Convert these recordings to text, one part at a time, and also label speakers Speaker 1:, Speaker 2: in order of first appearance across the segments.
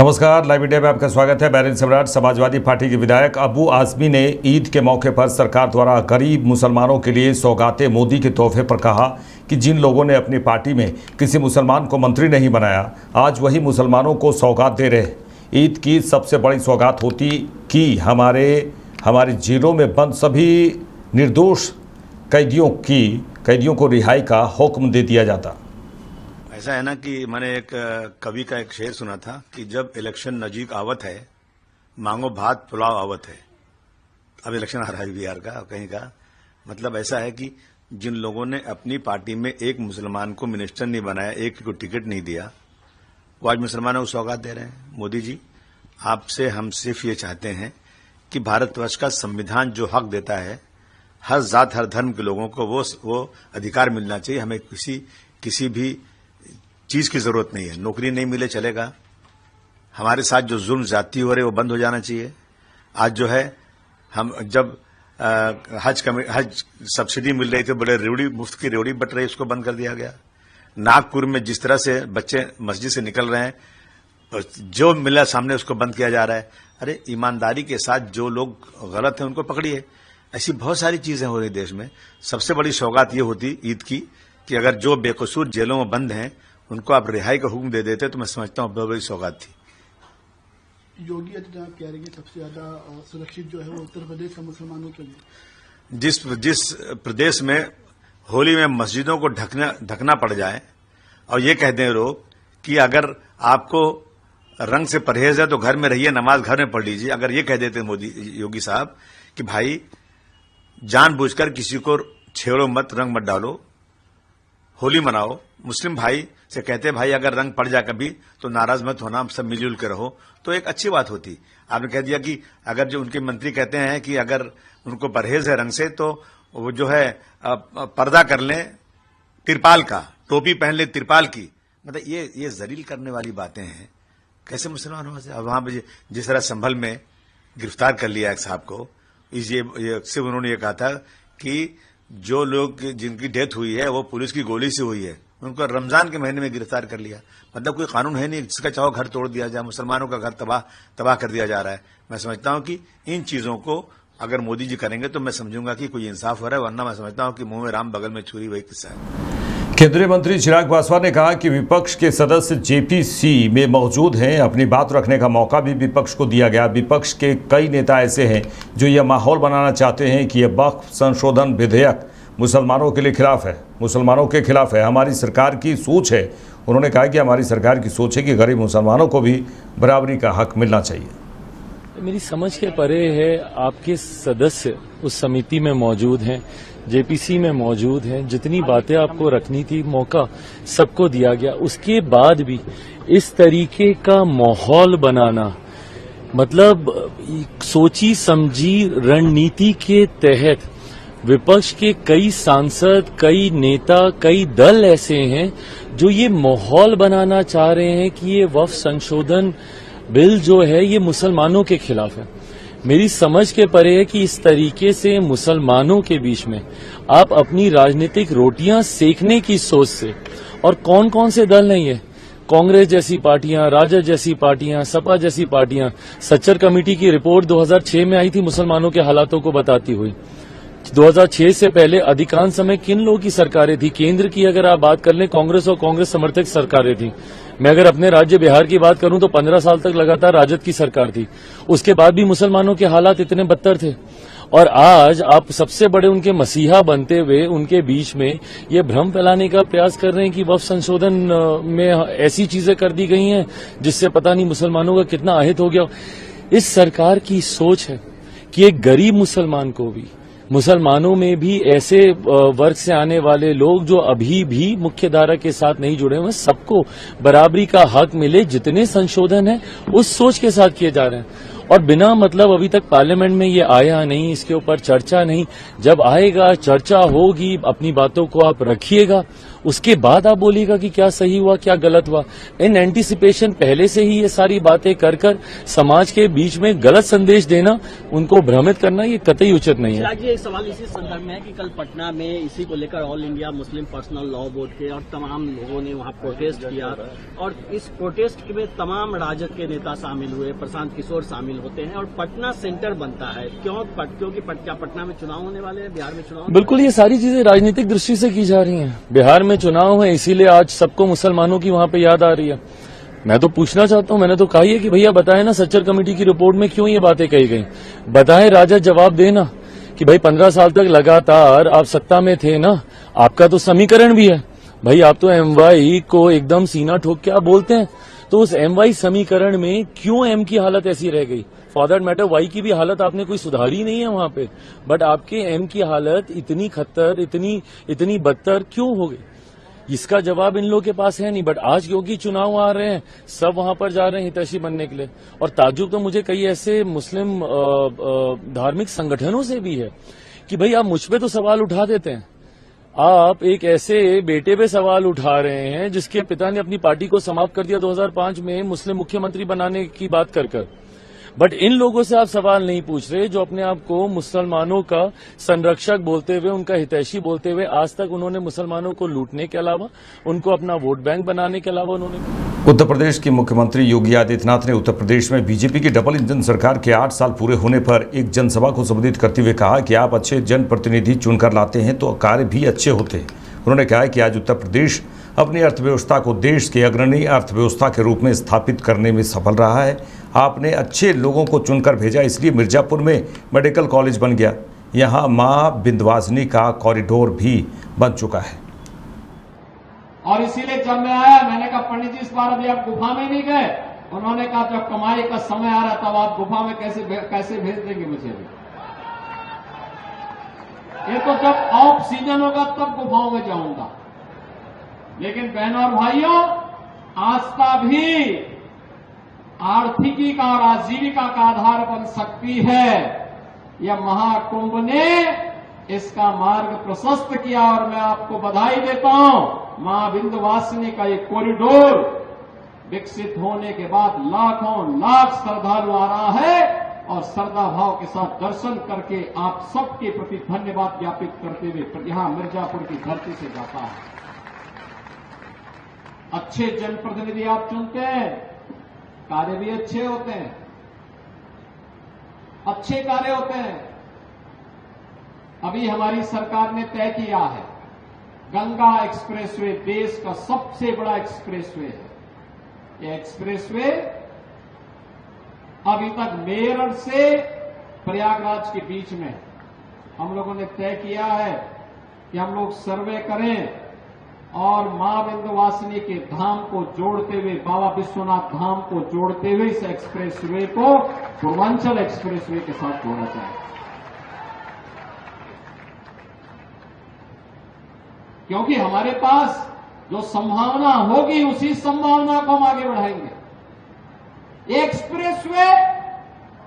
Speaker 1: नमस्कार, live India में आपका स्वागत है। बैरिन सम्राट समाजवादी पार्टी के विधायक अबू आजमी ने ईद के मौके पर सरकार द्वारा गरीब मुसलमानों के लिए सौगातें मोदी के तोहफे पर कहा कि जिन लोगों ने अपनी पार्टी में किसी मुसलमान को मंत्री नहीं बनाया, आज वही मुसलमानों को सौगात दे रहे। ईद की सबसे बड़ी सौगात होती कि हमारी जेलों में बंद सभी निर्दोष कैदियों को रिहाई का हुक्म दे दिया जाता।
Speaker 2: ऐसा है ना कि मैंने एक कवि का एक शेर सुना था कि जब इलेक्शन नजीक आवत है, मांगो भात पुलाव आवत है। अब इलेक्शन आ रहा है बिहार का, कहीं का मतलब ऐसा है कि जिन लोगों ने अपनी पार्टी में एक मुसलमान को मिनिस्टर नहीं बनाया, एक को टिकट नहीं दिया, वो आज मुसलमानों को सौगात दे रहे हैं। मोदी जी, आपसे हम सिर्फ ये चाहते हैं कि भारतवर्ष का संविधान जो हक देता है हर जात हर धर्म के लोगों को, वो अधिकार मिलना चाहिए। हमें किसी भी चीज की जरूरत नहीं है। नौकरी नहीं मिले चलेगा, हमारे साथ जो जुल्म ज्यादती हो रहे वो बंद हो जाना चाहिए। आज जो है हम जब हज सब्सिडी मिल रही थी, बड़े रेवड़ी मुफ्त की रेवड़ी बट रही, उसको बंद कर दिया गया। नागपुर में जिस तरह से बच्चे मस्जिद से निकल रहे हैं, जो मिला सामने उसको बंद किया जा रहा है। अरे ईमानदारी के साथ जो लोग गलत हैं उनको पकड़िए। ऐसी बहुत सारी चीजें हो रही देश में। सबसे बड़ी सौगात ये होती ईद की कि अगर जो बेकसूर जेलों में बंद हैं उनको आप रिहाई का हुक्म दे देते तो मैं समझता हूं बहुत बड़ी सौगात थी।
Speaker 3: योगी आदित्यनाथ कह रहे हैं सबसे ज्यादा सुरक्षित जो है वो उत्तर प्रदेश का मुसलमानों के लिए।
Speaker 2: जिस प्रदेश में होली में मस्जिदों को ढकना पड़ जाए और ये कह दें लोग कि अगर आपको रंग से परहेज है तो घर में रहिए, नमाज घर में पढ़ लीजिए। अगर ये कह देते मोदी योगी साहब कि भाई जानबूझकर किसी को छेड़ो मत, रंग मत डालो, होली मनाओ, मुस्लिम भाई से कहते भाई अगर रंग पड़ जाए कभी तो नाराज मत होना, सब मिलजुल के रहो, तो एक अच्छी बात होती। आपने कह दिया कि अगर जो उनके मंत्री कहते हैं कि अगर उनको परहेज है रंग से तो वो जो है पर्दा कर लें तिरपाल का, टोपी पहन ले तिरपाल की, मतलब ये जलील करने वाली बातें हैं। कैसे मुसलमान हो? अब वहां पर जिस तरह संभल में गिरफ्तार कर लिया एक साहब को, सिर्फ उन्होंने ये कहा था कि जो लोग जिनकी डेथ हुई है वो पुलिस की गोली से हुई है, उनको रमजान के महीने में गिरफ्तार कर लिया। मतलब कोई कानून है नहीं, जिसका चाहो घर तोड़ दिया जाए, मुसलमानों का घर तबाह कर दिया जा रहा है। मैं समझता हूं कि इन चीजों को अगर मोदी जी करेंगे तो मैं समझूंगा कि कोई इंसाफ हो रहा है, वरना मैं समझता हूं कि मुंह में राम बगल में छुरी, वही किस्सा है।
Speaker 1: केंद्रीय मंत्री चिराग पासवान ने कहा कि विपक्ष के सदस्य जेपीसी में मौजूद हैं, अपनी बात रखने का मौका भी विपक्ष को दिया गया। विपक्ष के कई नेता ऐसे हैं जो यह माहौल बनाना चाहते हैं कि यह वक्फ संशोधन विधेयक मुसलमानों के लिए खिलाफ है, मुसलमानों के खिलाफ है। हमारी सरकार की सोच है, उन्होंने कहा कि हमारी सरकार की सोच है कि गरीब मुसलमानों को भी बराबरी का हक मिलना चाहिए।
Speaker 4: मेरी समझ के परे है। आपके सदस्य उस समिति में मौजूद हैं, जेपीसी में मौजूद हैं। जितनी बातें आपको रखनी थी मौका सबको दिया गया, उसके बाद भी इस तरीके का माहौल बनाना, मतलब सोची समझी रणनीति के तहत विपक्ष के कई सांसद, कई नेता, कई दल ऐसे हैं जो ये माहौल बनाना चाह रहे हैं कि ये वक्फ संशोधन बिल जो है ये मुसलमानों के खिलाफ है। मेरी समझ के परे है कि इस तरीके से मुसलमानों के बीच में आप अपनी राजनीतिक रोटियां सेकने की सोच से, और कौन कौन से दल नहीं है, कांग्रेस जैसी पार्टियां, राजद जैसी पार्टियां, सपा जैसी पार्टियां। सच्चर कमेटी की रिपोर्ट 2006 में आई थी मुसलमानों के हालातों को बताती हुई। 2006 से पहले अधिकांश समय किन लोगों की सरकारें थी? केंद्र की अगर आप बात कर लें, कांग्रेस और कांग्रेस समर्थक सरकारें थी। मैं अगर अपने राज्य बिहार की बात करूं तो 15 साल तक लगातार राजद की सरकार थी। उसके बाद भी मुसलमानों के हालात इतने बदतर थे, और आज आप सबसे बड़े उनके मसीहा बनते हुए उनके बीच में ये भ्रम फैलाने का प्रयास कर रहे हैं कि वक्फ संशोधन में ऐसी चीजें कर दी गई हैं जिससे पता नहीं मुसलमानों का कितना अहित हो गया। इस सरकार की सोच है कि एक गरीब मुसलमान को भी, मुसलमानों में भी ऐसे वर्ग से आने वाले लोग जो अभी भी मुख्य धारा के साथ नहीं जुड़े हुए, सबको बराबरी का हक मिले। जितने संशोधन हैं उस सोच के साथ किए जा रहे हैं, और बिना मतलब अभी तक पार्लियामेंट में ये आया नहीं, इसके ऊपर चर्चा नहीं। जब आएगा, चर्चा होगी, अपनी बातों को आप रखिएगा, उसके बाद आप बोलिएगा कि क्या सही हुआ क्या गलत हुआ। इन एंटीसिपेशन पहले से ही ये सारी बातें कर समाज के बीच में गलत संदेश देना, उनको भ्रमित करना, ये कतई उचित नहीं है।
Speaker 5: चिराग जी, एक सवाल इसी संदर्भ में है कि कल पटना में इसी को लेकर all India Muslim personal law board के और तमाम लोगों ने वहां प्रोटेस्ट किया और इस प्रोटेस्ट में तमाम राजद के नेता शामिल हुए, प्रशांत किशोर शामिल होते हैं और पटना सेंटर बनता है। क्योंकि क्या पटना में चुनाव होने वाले हैं, बिहार में चुनाव?
Speaker 4: बिल्कुल, ये सारी चीजें राजनीतिक दृष्टि से की जा रही हैं। बिहार में चुनाव है, इसीलिए आज सबको मुसलमानों की वहां पे याद आ रही है। मैं तो पूछना चाहता हूं, मैंने तो कहा ही है कि भैया बताएं ना सच्चर कमेटी की रिपोर्ट में क्यों ये बातें कही गई। बताएं, राजद जवाब देना कि भाई 15 साल तक लगातार आप सत्ता में थे ना, आपका तो समीकरण भी है भाई, आप तो एमवाई को एकदम सीना ठोक के आप बोलते हैं, तो उस एमवाई समीकरण में क्यों एम की हालत ऐसी रह गई? फॉर दैट मैटर वाई की भी हालत आपने कोई सुधारी नहीं है वहां पे, बट आपके एम की हालत इतनी खतर, इतनी बदतर क्यों हो गई? इसका जवाब इन लोगों के पास है नहीं। बट आज क्योंकि चुनाव आ रहे हैं, सब वहां पर जा रहे हैं हितैषी बनने के लिए। और ताज्जुब तो मुझे कई ऐसे मुस्लिम धार्मिक संगठनों से भी है कि भाई आप मुझ पे तो सवाल उठा देते हैं, आप एक ऐसे बेटे पे सवाल उठा रहे हैं जिसके पिता ने अपनी पार्टी को समाप्त कर दिया 2005 में मुस्लिम मुख्यमंत्री बनाने की बात कर। बट इन लोगों से आप सवाल नहीं पूछ रहे जो अपने आप को मुसलमानों का संरक्षक बोलते हुए, उनका हितैषी बोलते हुए आज तक उन्होंने मुसलमानों को लूटने के अलावा, उनको अपना वोट बैंक बनाने के अलावा उन्होंने।
Speaker 1: उत्तर प्रदेश के मुख्यमंत्री योगी आदित्यनाथ ने उत्तर प्रदेश में बीजेपी की डबल इंजन सरकार के 8 साल पूरे होने पर एक जनसभा को संबोधित करते हुए कहा कि आप अच्छे जनप्रतिनिधि चुनकर लाते हैं तो कार्य भी अच्छे होते हैं। उन्होंने कहा कि आज उत्तर प्रदेश अपनी अर्थव्यवस्था को देश के अग्रणी अर्थव्यवस्था के रूप में स्थापित करने में सफल रहा है। आपने अच्छे लोगों को चुनकर भेजा, इसलिए मिर्जापुर में मेडिकल कॉलेज बन गया। यहाँ माँ विंध्यवासिनी का कॉरिडोर भी बन चुका है।
Speaker 6: और इसीलिए जब मैं आया, मैंने कहा पंडित जी इस बार अभी आप गुफा में नहीं गए। उन्होंने कहा जब कमाई का समय आ रहा तब आप गुफा में कैसे भेज देंगे मुझे भी? ये तो जब ऑफ सीजन होगा तब गुफाओं में जाऊंगा। लेकिन बहनों और भाइयों, आस्था भी आर्थिकी का और आजीविका का आधार बन सकती है। यह महाकुंभ ने इसका मार्ग प्रशस्त किया और मैं आपको बधाई देता हूं। मां विंध्यवासिनी का ये कॉरिडोर विकसित होने के बाद लाखों लाख श्रद्धालु आ रहा है और श्रद्धा भाव के साथ दर्शन करके आप सबके प्रति धन्यवाद ज्ञापित करते हुए यहां मिर्जापुर की धरती से जाता है। अच्छे जनप्रतिनिधि आप चुनते हैं, कार्य भी अच्छे होते हैं, अच्छे कार्य होते हैं। अभी हमारी सरकार ने तय किया है, गंगा एक्सप्रेसवे देश का सबसे बड़ा एक्सप्रेसवे है। यह एक्सप्रेसवे अभी तक मेरठ से प्रयागराज के बीच में हम लोगों ने तय किया है कि हम लोग सर्वे करें और मां विंध्यवासिनी के धाम को जोड़ते हुए, बाबा विश्वनाथ धाम को जोड़ते हुए इस एक्सप्रेसवे को पूर्वांचल एक्सप्रेसवे के साथ जोड़ा जाए। क्योंकि हमारे पास जो संभावना होगी उसी संभावना को हम आगे बढ़ाएंगे। एक्सप्रेसवे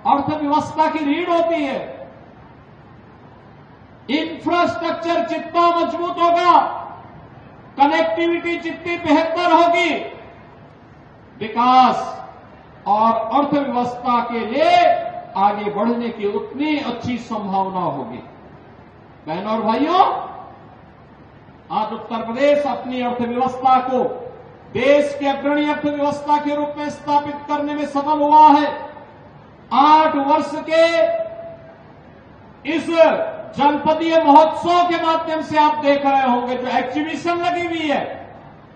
Speaker 6: अर्थव्यवस्था की रीढ़ होती है। इंफ्रास्ट्रक्चर जितना मजबूत होगा, कनेक्टिविटी जितनी बेहतर होगी, विकास और अर्थव्यवस्था के लिए आगे बढ़ने की उतनी अच्छी संभावना होगी। बहनों और भाइयों, आज उत्तर प्रदेश अपनी अर्थव्यवस्था को देश के अग्रणी अर्थव्यवस्था के रूप में स्थापित करने में सफल हुआ है। 8 वर्ष के इस जनपदीय महोत्सव के माध्यम से आप देख रहे होंगे, जो एग्जीबिशन लगी हुई है,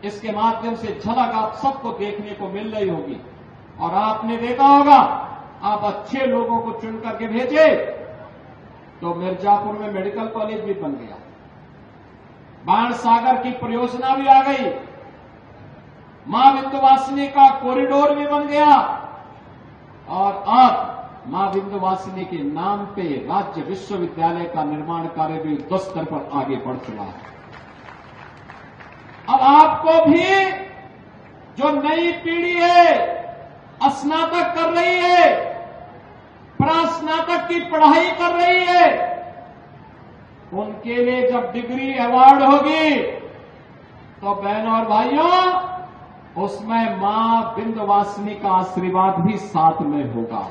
Speaker 6: इसके माध्यम से झलक आप सबको देखने को मिल रही होगी। और आपने देखा होगा, आप अच्छे लोगों को चुन करके भेजे तो मिर्जापुर में मेडिकल कॉलेज भी बन गया, बाण सागर की परियोजना भी आ गई, मां विंध्यवासिनी का कॉरिडोर भी बन गया और अब मां विंध्यवासिनी के नाम पे राज्य विश्वविद्यालय का निर्माण कार्य भी युद्ध स्तर पर आगे बढ़ चुका है। अब आपको भी जो नई पीढ़ी है, स्नातक कर रही है, प्रास्नातक की पढ़ाई कर रही है, उनके लिए जब डिग्री अवार्ड होगी तो बहनों और भाइयों, उसमें मां विंध्यवासिनी का आशीर्वाद भी साथ में होगा।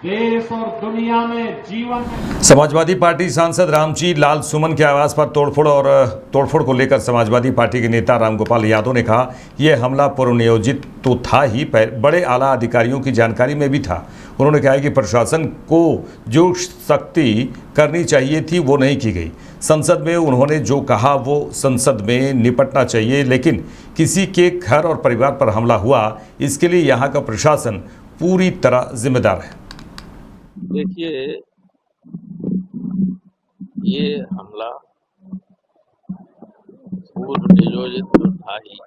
Speaker 6: देश और दुनिया में जीवन
Speaker 1: समाजवादी पार्टी सांसद रामजी लाल सुमन के आवास पर तोड़फोड़ को लेकर समाजवादी पार्टी के नेता रामगोपाल यादव ने कहा, यह हमला पूर्व नियोजित तो था ही, बड़े आला अधिकारियों की जानकारी में भी था। उन्होंने कहा कि प्रशासन को जो सख्ती करनी चाहिए थी वो नहीं की गई। संसद में उन्होंने जो कहा वो संसद में निपटना चाहिए, लेकिन किसी के घर और परिवार पर हमला हुआ, इसके लिए यहाँ का प्रशासन पूरी तरह जिम्मेदार है।
Speaker 7: देखिए, ये हमला पूर्व नियोजित तो था ही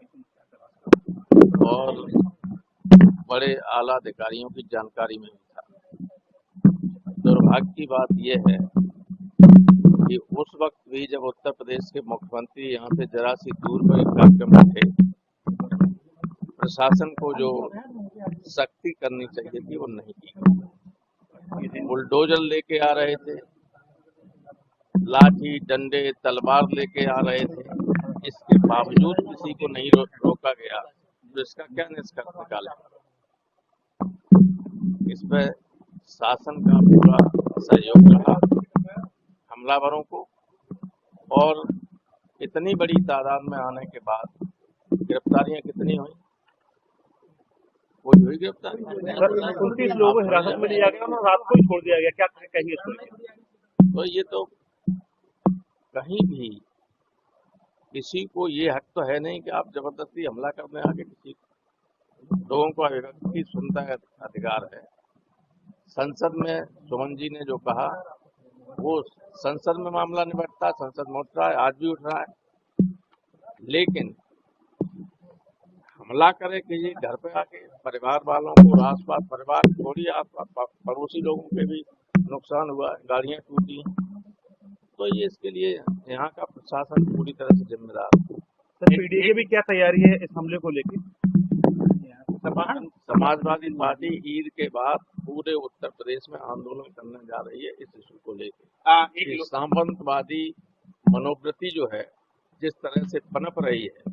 Speaker 7: और बड़े आला अधिकारियों की जानकारी में भी था। दुर्भाग्य की बात यह है कि उस वक्त भी जब उत्तर प्रदेश के मुख्यमंत्री यहाँ से जरा सी दूर पर एक कार्यक्रम में थे, प्रशासन को जो सख्ती करनी चाहिए थी वो नहीं की। बुलडोजर लेके आ रहे थे, लाठी डंडे तलवार लेके आ रहे थे, इसके बावजूद किसी को नहीं रोका गया, तो इसका क्या निष्कर्ष निकाले? इस पर शासन का पूरा सहयोग रहा हमलावरों को, और इतनी बड़ी तादाद में आने के बाद गिरफ्तारियां कितनी हुई? कोई हुई गिरफ्तारी?
Speaker 8: 29 लोगों को हिरासत में लिया गया और रात को ही छोड़ दिया गया। क्या कहेंगे इसको?
Speaker 7: तो ये तो कहीं भी किसी को ये हक तो है नहीं कि आप जबरदस्ती हमला करने आके किसी लोगों को अभिव्यक्ति सुनता है अधिकार है। संसद में सुमन जी ने जो कहा वो संसद में मामला निपटता, संसद में उठ रहा है, आज भी उठ रहा है, लेकिन हमला करे कि ये घर पे आके परिवार वालों को, आसपास परिवार छोड़िए आसपास पड़ोसी लोगों के भी नुकसान हुआ, गाड़ियां टूटी, तो ये इसके लिए यहाँ का प्रशासन पूरी तरह से जिम्मेदार है।
Speaker 8: सर, पीडीए की भी क्या तैयारी है इस हमले को लेकर?
Speaker 7: समाजवादी पार्टी ईद के बाद पूरे उत्तर प्रदेश में आंदोलन करने जा रही है इस इशू को लेकर। सामंतवादी मनोवृत्ति जो है जिस तरह से पनप रही है,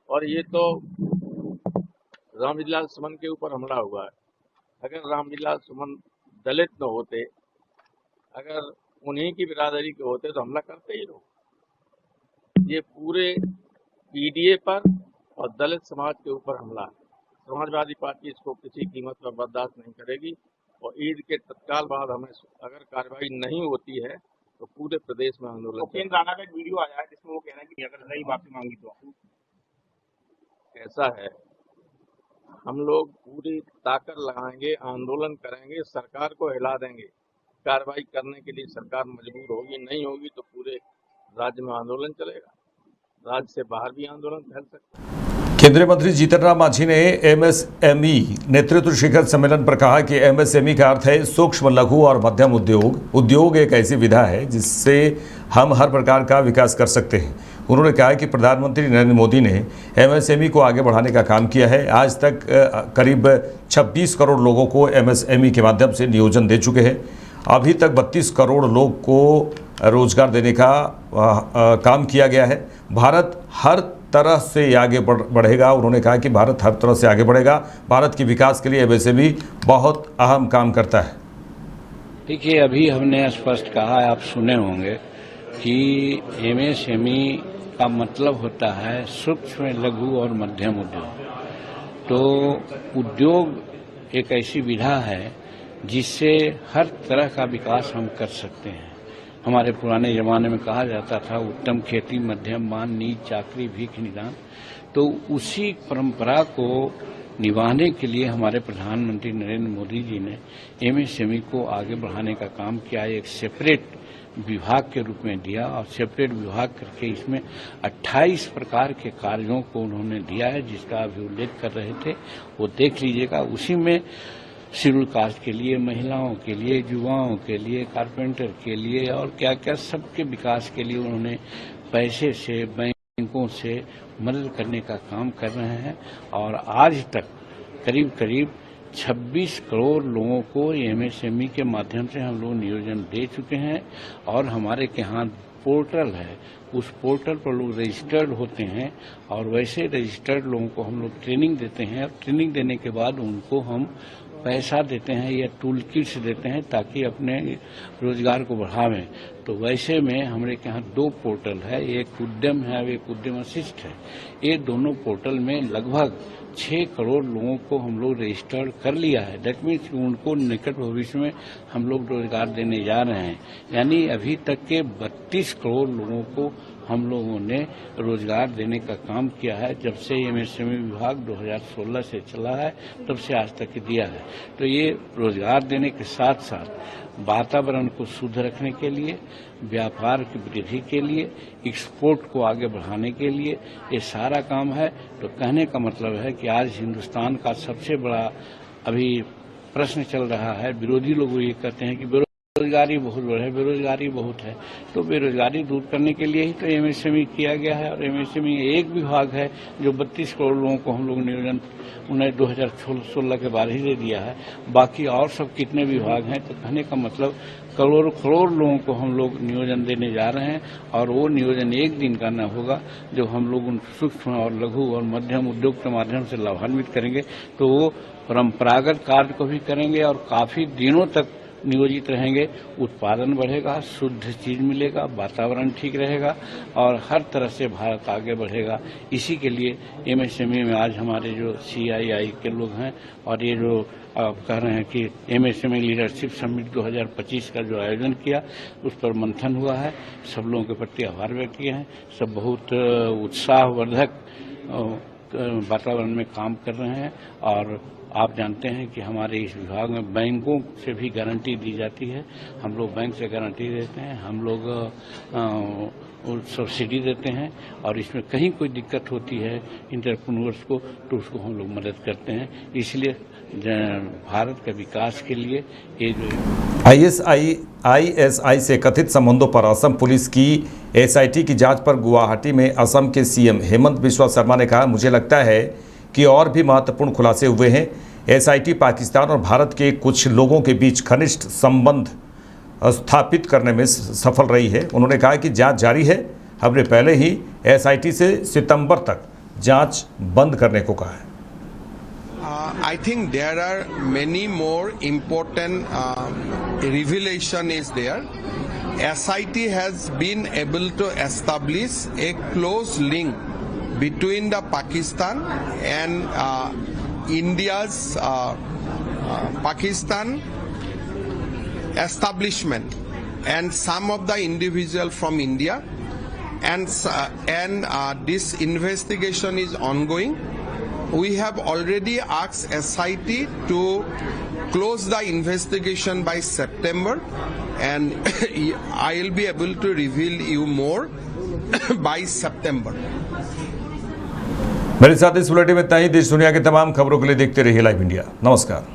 Speaker 7: और ये तो रामविलास सुमन के ऊपर हमला हुआ है। अगर रामविलास सुमन दलित न होते, अगर उन्हीं की बिरादरी के होते तो हमला करते ही लोग। ये पूरे पीडीए पर और दलित समाज के ऊपर हमला है। समाजवादी पार्टी इसको किसी कीमत पर बर्दाश्त नहीं करेगी, और ईद के तत्काल बाद हमें अगर कार्रवाई नहीं होती है तो पूरे प्रदेश में आंदोलन।
Speaker 8: उपेंद्र राणा का एक वीडियो आया है जिसमें वो कह रहे हैं कि अगर नहीं माफी मांगी तो
Speaker 7: ऐसा है, हम लोग पूरी ताकत लगाएंगे, आंदोलन करेंगे, सरकार को हिला देंगे। कार्रवाई करने के लिए सरकार मजबूर होगी, नहीं होगी तो पूरे राज्य में आंदोलन चलेगा, राज्य से बाहर भी आंदोलन फैल सकता है।
Speaker 1: केंद्रीय मंत्री जीतन राम मांझी ने एमएसएमई नेतृत्व शिखर सम्मेलन पर कहा कि एमएसएमई का अर्थ है सूक्ष्म, लघु और मध्यम उद्योग। उद्योग एक ऐसी विधा है जिससे हम हर प्रकार का विकास कर सकते हैं। उन्होंने कहा कि प्रधानमंत्री नरेंद्र मोदी ने एमएसएमई को आगे बढ़ाने का काम किया है। आज तक करीब 26 करोड़ लोगों को एमएसएमई के माध्यम से नियोजन दे चुके हैं। अभी तक 32 करोड़ लोग को रोजगार देने का काम किया गया है। भारत हर तरह से आगे बढ़ेगा। उन्होंने कहा कि भारत हर तरह से आगे बढ़ेगा। भारत के विकास के लिए एमएसएमई बहुत अहम काम करता है।
Speaker 9: देखिए, अभी हमने स्पष्ट कहा है, आप सुने होंगे कि एमएसएमई का मतलब होता है सूक्ष्म, लघु और मध्यम उद्योग। तो उद्योग एक ऐसी विधा है जिससे हर तरह का विकास हम कर सकते हैं। हमारे पुराने जमाने में कहा जाता था उत्तम खेती, मध्यम मान, नीच चाकरी, भीख निदान। तो उसी परंपरा को निभाने के लिए हमारे प्रधानमंत्री नरेंद्र मोदी जी ने एमएसएमई को आगे बढ़ाने का काम किया। एक सेपरेट विभाग के रूप में दिया और सेपरेट विभाग करके इसमें 28 प्रकार के कार्यों को उन्होंने दिया है, जिसका अभी उल्लेख कर रहे थे, वो देख लीजिएगा। उसी में शेड्यूल कास्ट के लिए, महिलाओं के लिए, युवाओं के लिए, कारपेंटर के लिए और क्या क्या सबके विकास के लिए उन्होंने पैसे से, बैंकों से मदद करने का काम कर रहे हैं। और आज तक करीब करीब 26 करोड़ लोगों को एमएसएमई के माध्यम से हम लोग नियोजन दे चुके हैं। और हमारे के यहाँ पोर्टल है, उस पोर्टल पर लोग रजिस्टर्ड होते हैं और वैसे रजिस्टर्ड लोगों को हम लोग ट्रेनिंग देते हैं और ट्रेनिंग देने के बाद उनको हम पैसा देते हैं या टूल किट्स देते हैं ताकि अपने रोजगार को बढ़ावें। तो वैसे में हमारे यहाँ 2 पोर्टल है, एक उद्यम है और एक उद्यम वशिष्ठ है। ये दोनों पोर्टल में लगभग 6 करोड़ लोगों को हम लोग रजिस्टर्ड कर लिया है। दैट मीन्स उनको निकट भविष्य में हम लोग रोजगार देने जा रहे हैं। यानी अभी तक के 32 करोड़ लोगों को हम लोगों ने रोजगार देने का काम किया है। जब से एमएसएमई विभाग 2016 से चला है तब से आज तक दिया है। तो ये रोजगार देने के साथ साथ वातावरण को शुद्ध रखने के लिए, व्यापार की वृद्धि के लिए, एक्सपोर्ट को आगे बढ़ाने के लिए ये सारा काम है। तो कहने का मतलब है कि आज हिंदुस्तान का सबसे बड़ा अभी प्रश्न चल रहा है, विरोधी लोग ये कहते हैं कि बेरोजगारी बहुत है, बेरोजगारी बहुत है। तो बेरोजगारी दूर करने के लिए ही तो एमएसएमई किया गया है और एमएसएमई एक विभाग है जो 32 करोड़ लोगों को हम लोग नियोजन उन्हें 2016 के बाद ही दे दिया है। बाकी और सब कितने विभाग हैं, तो कहने का मतलब करोड़ों करोड़ लोगों को हम लोग नियोजन देने जा रहे हैं और वो नियोजन एक दिन का न होगा। जो हम लोग उन सूक्ष्म और लघु और मध्यम उद्योग के माध्यम से लाभान्वित करेंगे तो वो परंपरागत कार्य को भी करेंगे और काफी दिनों तक नियोजित रहेंगे। उत्पादन बढ़ेगा, शुद्ध चीज मिलेगा, वातावरण ठीक रहेगा और हर तरह से भारत आगे बढ़ेगा। इसी के लिए एमएसएमई में आज हमारे जो CII के लोग हैं और ये जो आप कह रहे हैं कि एमएसएमई लीडरशिप समिट 2025 का जो आयोजन किया उस पर मंथन हुआ है। सब लोगों के प्रति आभार व्यक्त किए हैं। सब बहुत उत्साहवर्धक वातावरण में काम कर रहे हैं और आप जानते हैं कि हमारे इस विभाग में बैंकों से भी गारंटी दी जाती है। हम लोग बैंक से गारंटी देते हैं, हम लोग सब्सिडी देते हैं और इसमें कहीं कोई दिक्कत होती है इंटरप्रेन्योर्स को तो उसको हम लोग मदद करते हैं। इसलिए भारत के विकास के लिए ये जो
Speaker 1: ISI से कथित संबंधों पर असम पुलिस की SIT की जांच पर गुवाहाटी में असम के CM हेमंत बिस्वा शर्मा ने कहा, मुझे लगता है कि और भी महत्वपूर्ण खुलासे हुए हैं। SIT पाकिस्तान और भारत के कुछ लोगों के बीच घनिष्ठ संबंध स्थापित करने में सफल रही है। उन्होंने कहा कि जांच जारी है। हमने पहले ही SIT से सितंबर तक जांच बंद करने को कहा है।
Speaker 10: I think there are many more important revelation is there. SIT has been able to establish a close link between the Pakistan and India's Pakistan establishment and some of the individual from India and this investigation is ongoing. We have already asked SIT to close the investigation by September and I will be able to reveal you more by September.
Speaker 1: मेरे साथ इस bulletin में इतना ही। देश दुनिया के तमाम खबरों के लिए देखते रहिए लाइव इंडिया। नमस्कार।